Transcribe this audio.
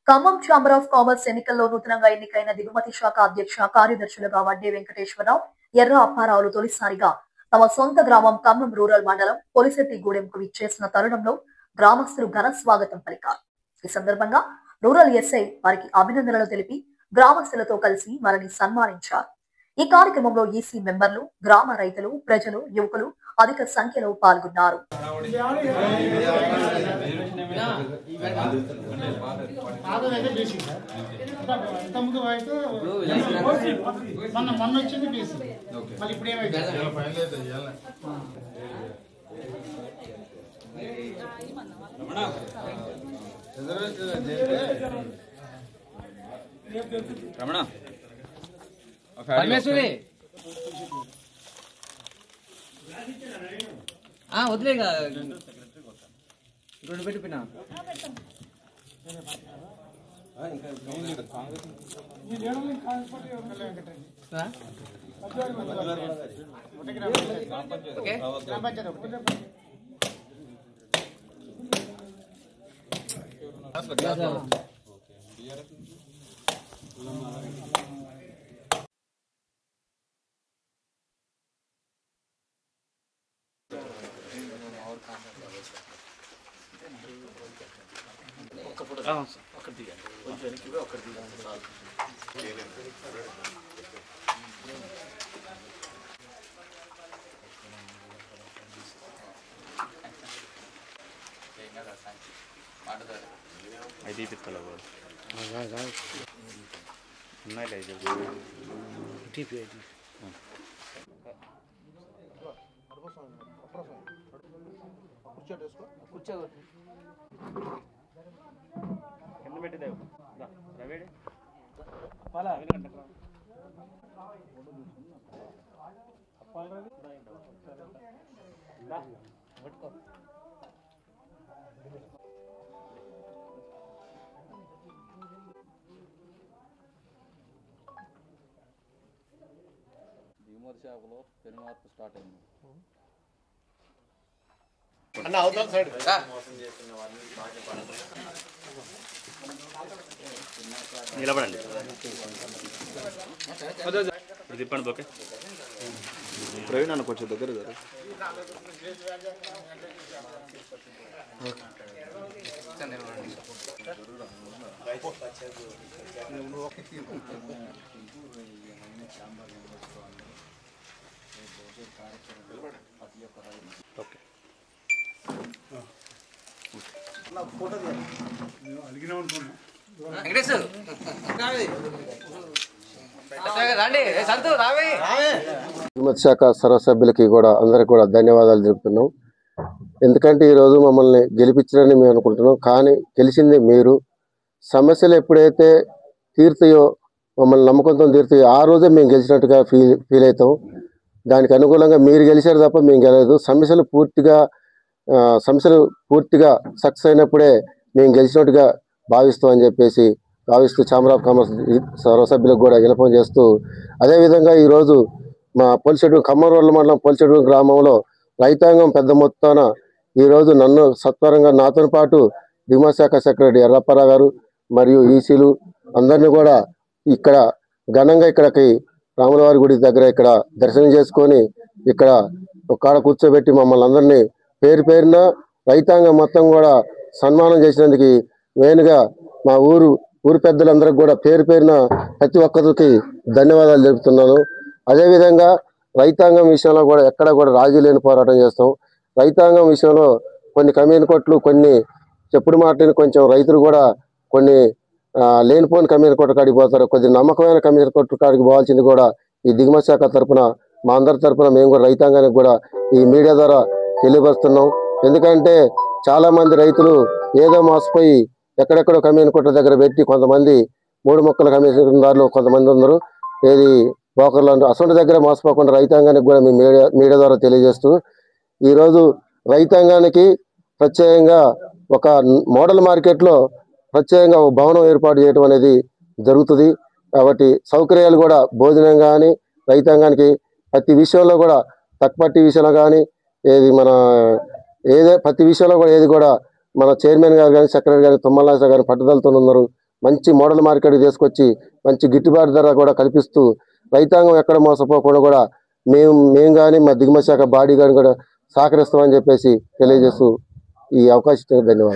Khammam chamber of commerce ఎన్నికల్లో నూతనంగా ఎన్నికైన దిగుమతి శాఖ అధ్యక్ష కార్యదర్శులుగా వడ్డే వెంకటేశ్వరరావు, ఎర్ర అప్పారావులు తొలిసారిగా తమ సొంత గ్రామం ఖమ్మం రూరల్ మండలం పొలిశెట్టిగూడెంకు విచ్చేసిన తరుణంలో గ్రామస్తులు ఘన స్వాగతం పలికారు. ఈ సందర్భంగా రూరల్ ఎస్ఐ వారికి అభినందనలు తెలిపి గ్రామస్తులతో కలిసి వారిని సన్మానించారు. ఈ కార్యక్రమంలో ఈసీ మెంబర్లు, గ్రామ రైతులు, ప్రజలు, యువకులు అధిక సంఖ్యలో పాల్గొన్నారు. రమణ పరమేశ్వరి వదిలేగా రెండు పెట్టిపోయినా ఐడి పిత్తల ఉన్నాయి కింద పెట్టిదేవు రవేడి దిగుమతి శాఖలో పెను మార్పు స్టార్ట్ అయింది. నిలబడండి, తిప్పండి. ఓకే ప్రవీణ్ అన్న కొంచెం దగ్గర దిగుమతి శాఖ సర్వసభ్యులకి కూడా అందరికి కూడా ధన్యవాదాలు తెలుపుతున్నాం. ఎందుకంటే ఈరోజు మమ్మల్ని గెలిపించారని మేము అనుకుంటున్నాం, కానీ గెలిచింది మీరు. సమస్యలు ఎప్పుడైతే తీరుతాయో, మమ్మల్ని నమ్మకంతో తీరుతాయో ఆ రోజే మేము గెలిచినట్టుగా ఫీల్ అవుతాం. దానికి అనుకూలంగా మీరు గెలిచారు తప్ప మేము గెలలేదు. సమస్యలు పూర్తిగా సక్సెస్ అయినప్పుడే మేము గెలిచినట్టుగా భావిస్తామని చెప్పేసి భావిస్తూ ఛాంబర్ ఆఫ్ కామర్స్ సర్వసభ్యులకు కూడా విన్నపం చేస్తూ, అదేవిధంగా ఈరోజు మా ఖమ్మం రూరల్ మండలం పొలిశెట్టి గ్రామంలో రైతాంగం పెద్ద మొత్తాన ఈరోజు నన్ను సత్వరంగా నాతో పాటు దిగుమతి శాఖ సెక్రటరీ ఎర్రప్పారావు గారు మరియు ఈసీలు అందరినీ కూడా ఇక్కడ ఘనంగా ఇక్కడికి రాములవారి గుడి దగ్గర ఇక్కడ దర్శనం చేసుకొని ఇక్కడ ఒక కాడ కూర్చోబెట్టి మమ్మల్ని అందరినీ పేరు పేరున రైతాంగం మొత్తం కూడా సన్మానం చేసినందుకు మెయిన్గా మా ఊరు పెద్దలందరికీ కూడా పేరు పేరున ప్రతి ఒక్కరికి ధన్యవాదాలు తెలుపుతున్నాను. అదేవిధంగా రైతాంగం విషయంలో కూడా ఎక్కడ కూడా రాజీ లేని పోరాటం చేస్తాం. రైతాంగం విషయంలో కొన్ని కమ్యూని కొట్లు, కొన్ని చెప్పుడు మాటని కొంచెం రైతులు కూడా కొన్ని లేనిపోని కమ్యూని కొట్టు కాడికి పోతారు. కొద్ది నమ్మకమైన కమ్యూని కొట్టు కాడికి పోవాల్సింది కూడా ఈ దిగుమతి శాఖ తరఫున, మా అందరి తరఫున మేము కూడా రైతాంగానికి కూడా ఈ మీడియా ద్వారా తెలియపరుస్తున్నాం. ఎందుకంటే చాలా మంది రైతులు ఏదో మోసపోయి ఎక్కడెక్కడో కమ్యూని కొట్ల దగ్గర పెట్టి కొంతమంది 3 మొక్కల కమిషనదారులు కొంతమంది ఉన్నారు, ఏది బ్రోకర్లు అంటారు. అసలు దగ్గర మోసపోకుండా రైతాంగానికి కూడా మేము మీడియా ద్వారా తెలియజేస్తూ, ఈరోజు రైతాంగానికి ప్రత్యేకంగా ఒక మోడల్ మార్కెట్లో ప్రత్యేకంగా ఒక భవనం ఏర్పాటు చేయడం అనేది జరుగుతుంది. కాబట్టి సౌకర్యాలు కూడా భోజనం కానీ రైతాంగానికి ప్రతి విషయంలో కూడా తక్కుపట్టి విషయంలో కానీ ప్రతి విషయంలో కూడా ఏది కూడా మన చైర్మన్ గారు కానీ సెక్రటరీ గారు తుమ్మల నాగేశ్వరరావు గారు పట్టుదలతో ఉన్నారు. మంచి మోడల్ మార్కెట్కి తీసుకొచ్చి మంచి గిట్టుబాటు ధర కూడా కల్పిస్తూ రైతాంగం ఎక్కడ మోసపోకుండా కూడా మేము కానీ మా దిగుమతి శాఖ బాడీ కానీ కూడా సహకరిస్తామని చెప్పేసి తెలియజేస్తూ ఈ అవకాశం ధన్యవాదాలు.